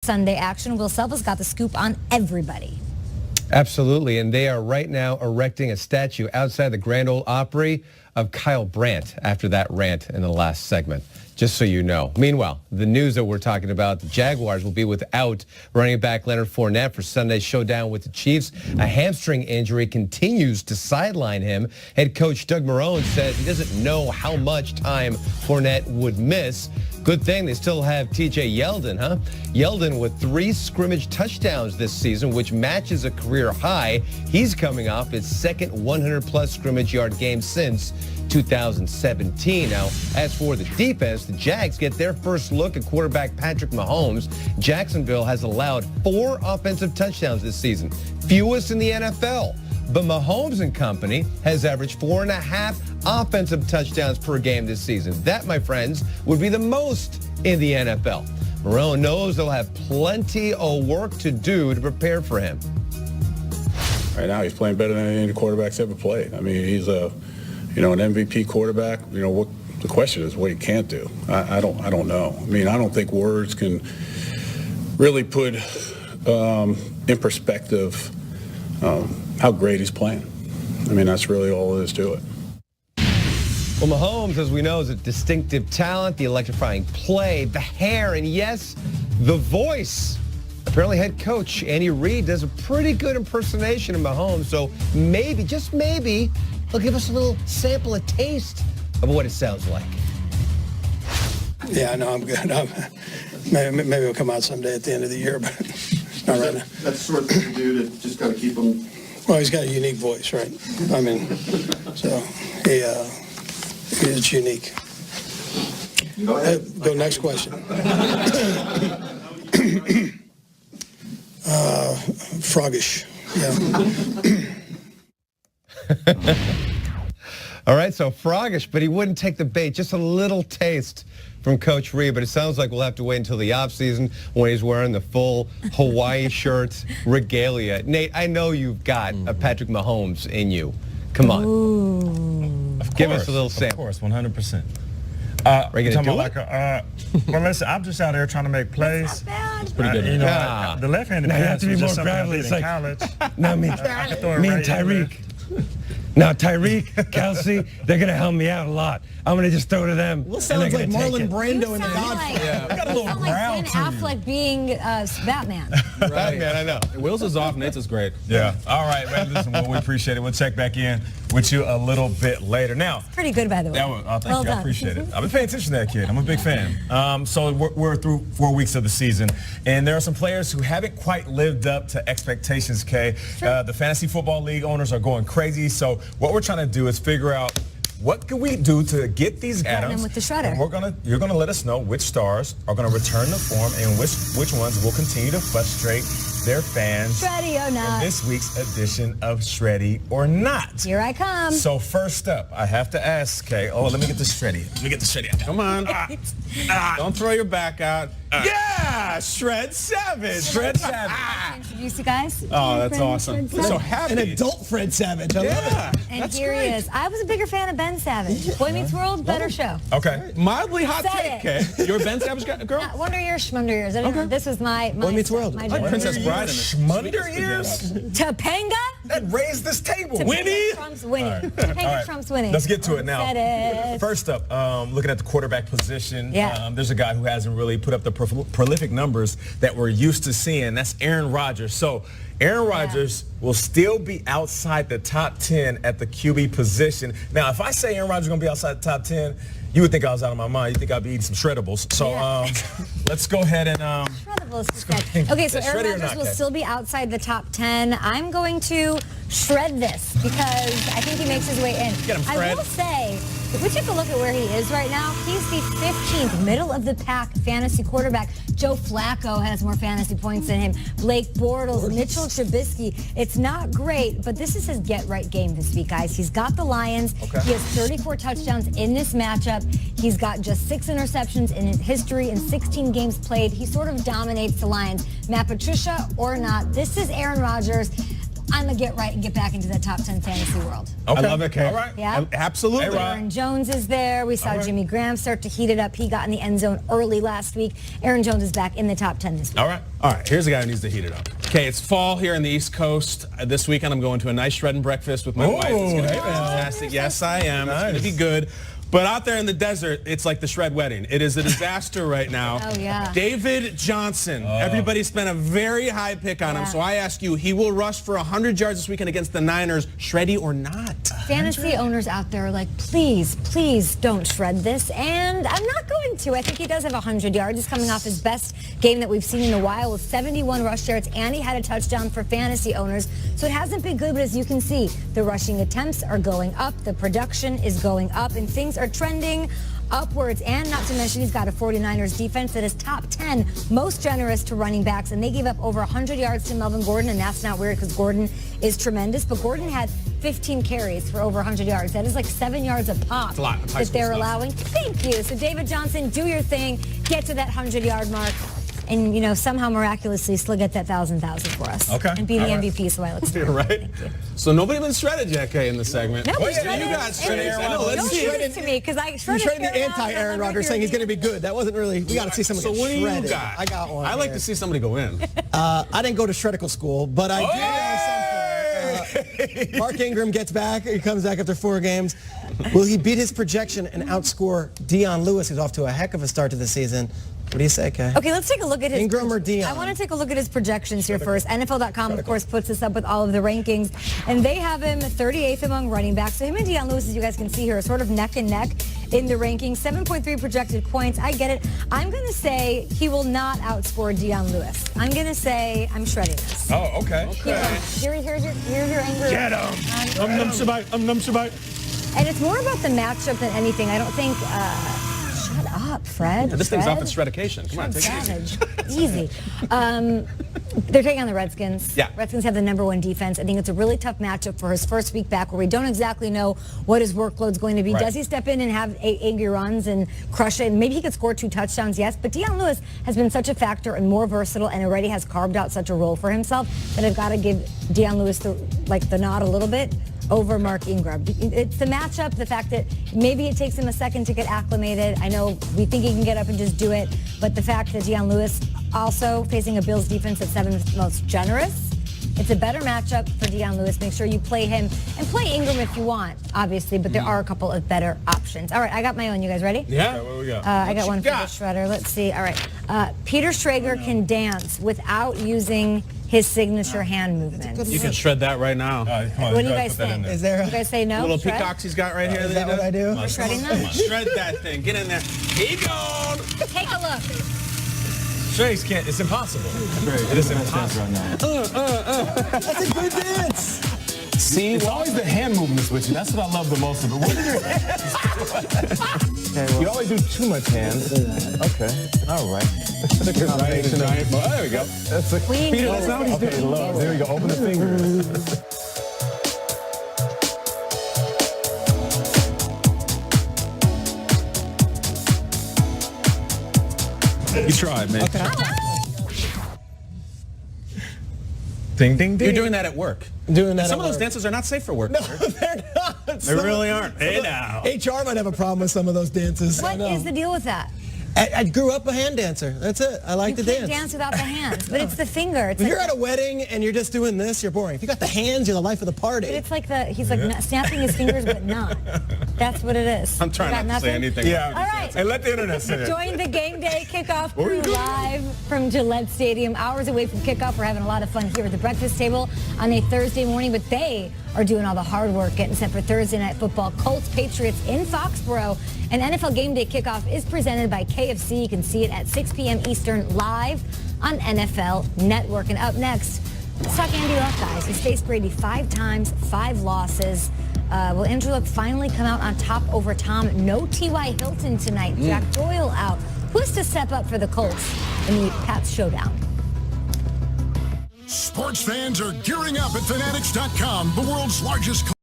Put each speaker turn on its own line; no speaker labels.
Sunday action. Will Selva's got the scoop on everybody.
Absolutely, and they are right now erecting a statue outside the Grand Ole Opry of Kyle Brandt after that rant in the last segment, just so you know. Meanwhile, the news that we're talking about, the Jaguars will be without running back Leonard Fournette for Sunday's showdown with the Chiefs. A hamstring injury continues to sideline him. Head coach Doug Marrone says he doesn't know how much time Fournette would miss. Good thing they still have TJ Yeldon, huh? Yeldon with 3 scrimmage touchdowns this season, which matches a career high. He's coming off his second 100-plus scrimmage yard game since 2017. Now, as for the defense, the Jags get their first look at quarterback Patrick Mahomes. Jacksonville has allowed 4 offensive touchdowns this season, fewest in the NFL. But Mahomes and company has averaged 4.5 offensive touchdowns per game this season. That, my friends, would be the most in the NFL. Marrone knows they'll have plenty of work to do to prepare for him.
Right now, he's playing better than any quarterback's ever played. I mean, he's an MVP quarterback. What the question is what he can't do. I don't know. I mean, I don't think words can really put in perspective how great he's playing. I mean, that's really all there is to it.
Well, Mahomes, as we know, is a distinctive talent, the electrifying play, the hair, and yes, the voice. Apparently, head coach Andy Reid does a pretty good impersonation of Mahomes, so maybe, just maybe, he'll give us a little sample, a taste of what it sounds like.
Yeah, no, I'm good. Maybe it'll come out someday at the end of the year, but not right now.
That's the sort of thing to do to just kind of keep him.
Well, he's got a unique voice, right? I mean, so it's unique.
Go ahead.
Go next question. Froggish. Yeah.
All right, so froggish, but he wouldn't take the bait. Just a little taste from Coach Reid, but it sounds like we'll have to wait until the offseason when he's wearing the full Hawaii shirt regalia. Nate, I know you've got a Patrick Mahomes in you. Come on.
Of course,
give us a little sample.
Of course, 100%.
Are you going to do
like well, listen, I'm just out there trying to make plays.
It's
pretty good. The left-handed pass was just something I did in college.
No, me and Tyreek. Now, Tyreek, Kelsey, they're going to help me out a lot. I'm going to just throw to them.
Well, sounds like Marlon Brando in The Godfather.
Yeah.
Got a little ground
to you. Affleck being Batman.
Right. Batman, I know.
Will's is off, Nate's is great.
Yeah. All right, man. Listen, well, we appreciate it. We'll check back in with you a little bit later. Now,
pretty good, by the way.
Thank
well
you.
Done.
I appreciate it. I've been paying attention to that kid. I'm a big fan. So we're through 4 weeks of the season, and there are some players who haven't quite lived up to expectations, Kay. Sure. The Fantasy Football League owners are going crazy. So what we're trying to do is figure out what can we do to get these atoms.
With the shredder.
You're gonna let us know which stars are gonna return the form and which ones will continue to frustrate their fans.
Shreddy or not.
In this week's edition of Shreddy or Not.
Here I come.
So first up, I have to ask, Kay. Oh, let me get the Shreddy. Out.
Come on. Don't throw your back out.
Yeah, Shred Savage. Shred Savage.
Introduce you guys.
Oh, that's awesome.
So happy.
An adult Fred Savage. I love it.
And here he is. I was a bigger fan of Ben Savage. Boy Meets World, better show.
Okay.
Mildly hot
Said
take, Kay. You're a Ben Savage girl?
Wonder Years, Schmunder Years. I don't know. This was my
Boy Meets World.
My
Like
generation.
Princess Bride in this.
Schmunder Years?
Topanga?
That raised this table.
Winnie? Trump's winning. Topanga Trump's winning.
Let's get to it now.
Said it.
First up, looking at the quarterback position,
Yeah.
there's a guy who hasn't really put up the prolific numbers that we're used to seeing. That's Aaron Rodgers. So Aaron Rodgers will still be outside the top 10 at the QB position. Now, if I say Aaron Rodgers is going to be outside the top 10, you would think I was out of my mind. You think I'd be eating some Shreddables. So let's go ahead and...
Shreddables. Okay, so Aaron Rodgers will still be outside the top 10. I'm going to shred this because I think he makes his way in.
Get him, Fred.
I will say, if we take a look at where he is right now, he's the 15th middle of the pack fantasy quarterback. Joe Flacco has more fantasy points than him. Blake Bortles, Mitchell Trubisky. It's not great, but this is his get-right game this week, guys. He's got the Lions. Okay. He has 34 touchdowns in this matchup. He's got just 6 interceptions in his history in 16 games played. He sort of dominates the Lions. Matt Patricia or not, this is Aaron Rodgers. I'm going to get right and get back into that top 10 fantasy world.
Okay.
I love it, Kay.
All right.
Yeah.
Absolutely.
Aaron Jones is there. We saw Jimmy Graham start to heat it up. He got in the end zone early last week. Aaron Jones is back in the top 10 this week.
All right. Here's a guy who needs to heat it up. Okay, it's fall here in the East Coast. This weekend, I'm going to a nice shredding breakfast with my wife. It's going to be fantastic. Yes, I am. It's going to be good. But out there in the desert, it's like the shred wedding. It is a disaster right now.
Oh, yeah.
David Johnson. Everybody spent a very high pick on him. So I ask you, he will rush for 100 yards this weekend against the Niners, Shreddy or not?
Fantasy owners out there are like, please, please don't shred this. And I'm not going to. I think he does have 100 yards. He's coming off his best game that we've seen in a while with 71 rush yards, and he had a touchdown for fantasy owners. So it hasn't been good, but as you can see, the rushing attempts are going up, the production is going up, and things are trending upwards. And not to mention, he's got a 49ers defense that is top 10 most generous to running backs, and they gave up over 100 yards to Melvin Gordon, and that's not weird because Gordon is tremendous. But Gordon had 15 carries for over 100 yards. That is like 7 yards a pop that they're allowing. Thank you. So David Johnson, do your thing. Get to that 100-yard mark. And, you know, somehow miraculously still get that 1,000 for us.
Okay.
And be the MVP, so I look
You're right. So nobody been shredded yet, Kay, in this segment.
No,
You got shredded. I know. Let's
Don't
see
do
it.
this to me, because I
You
shredded
shredded the anti-Aaron Rodgers saying he's going to be good. That wasn't really, we got to see someone
So
get
what do you
shredded.
got?
I got one.
I like
here.
to see somebody go in.
I didn't go to Shreddical school, but I do know something. Mark Ingram gets back. He comes back after 4 games. Will he beat his projection and outscore Dion Lewis, who's off to a heck of a start to the season? What do you say, Kay?
Okay, let's take a look at his
Ingram or Dion?
I want to take a look at his projections here first. NFL.com, of course, puts this up with all of the rankings, and they have him 38th among running backs. So him and Dion Lewis, as you guys can see here, are sort of neck and neck in the rankings. 7.3 projected points. I get it. I'm going to say he will not outscore Dion Lewis. I'm going to say I'm shredding this.
Oh, okay.
Here's your anger.
Get him. I'm numb Shabbat.
And it's more about the matchup than anything. I don't think... shut up, Fred.
This thing's
Fred?
off its shreddication. Come on, take it easy.
Easy. They're taking on the Redskins.
Yeah.
Redskins have the #1 defense. I think it's a really tough matchup for his first week back, where we don't exactly know what his workload's going to be.
Right.
Does he step in and have 8 angry runs and crush it? Maybe he could score 2 touchdowns, yes. But Dion Lewis has been such a factor and more versatile, and already has carved out such a role for himself, that I've got to give Dion Lewis the nod a little bit over Mark Ingram. It's the matchup, the fact that maybe it takes him a second to get acclimated. I know we think he can get up and just do it, but the fact that Dion Lewis also facing a Bills defense that's 7th most generous, it's a better matchup for Dion Lewis. Make sure you play him, and play Ingram if you want, obviously, but there are a couple of better options. All right, I got my own. You guys ready?
Yeah. What we got?
I got one for the shredder. Let's see. All right. Peter Schrager can dance without using his signature hand movement.
You can shred that right now.
What do you guys think?
Is there
You guys say no?
Little
Shred?
peacocks he's got right here.
Is that what I do?
We're shredding
Come on,
them?
shred that thing. Get in there. Keep going.
Take a look.
Shreddies can't. It's impossible. It is impossible.
That's a good dance.
See, it's always the hand movements with you. That's what I love the most of it. What are your hands? You always do too much hands. Okay. All right. There we go. That's a
Queen.
Peter, that's not what he's doing. There we go. Open the fingers. You tried, man.
Okay.
Ding, ding, ding. You're doing that at work.
Doing that.
Some
at
of those
work.
dances are not safe for work.
No, they're not.
They really aren't. Hey, now.
HR might have a problem with some of those dances.
What is the deal with that?
I grew up a hand dancer. That's it. I like
You
to
can't
dance.
dance without the hands, but it's the finger. It's
If
like,
you're at a wedding and you're just doing this, you're boring. If you got the hands, you're the life of the party.
but it's like he's like snapping his fingers, but not. That's what it is.
I'm trying
You got
not to say
nothing?
anything.
All
Yeah.
right.
And let the internet say it.
Join the game day kickoff crew live from Gillette Stadium. Hours away from kickoff. We're having a lot of fun here at the breakfast table on a Thursday morning, but they are doing all the hard work getting set for Thursday Night Football. Colts Patriots in Foxborough. And NFL Game Day kickoff is presented by KFC. You can see it at 6 p.m. Eastern live on NFL Network. And up next, let's talk Andy Luck, guys. He's faced Brady 5 times, 5 losses. Will Andrew Luck finally come out on top over Tom? No T.Y. Hilton tonight. Jack Doyle out. Who's to step up for the Colts in the Pats showdown?
Sports fans are gearing up at Fanatics.com, the world's largest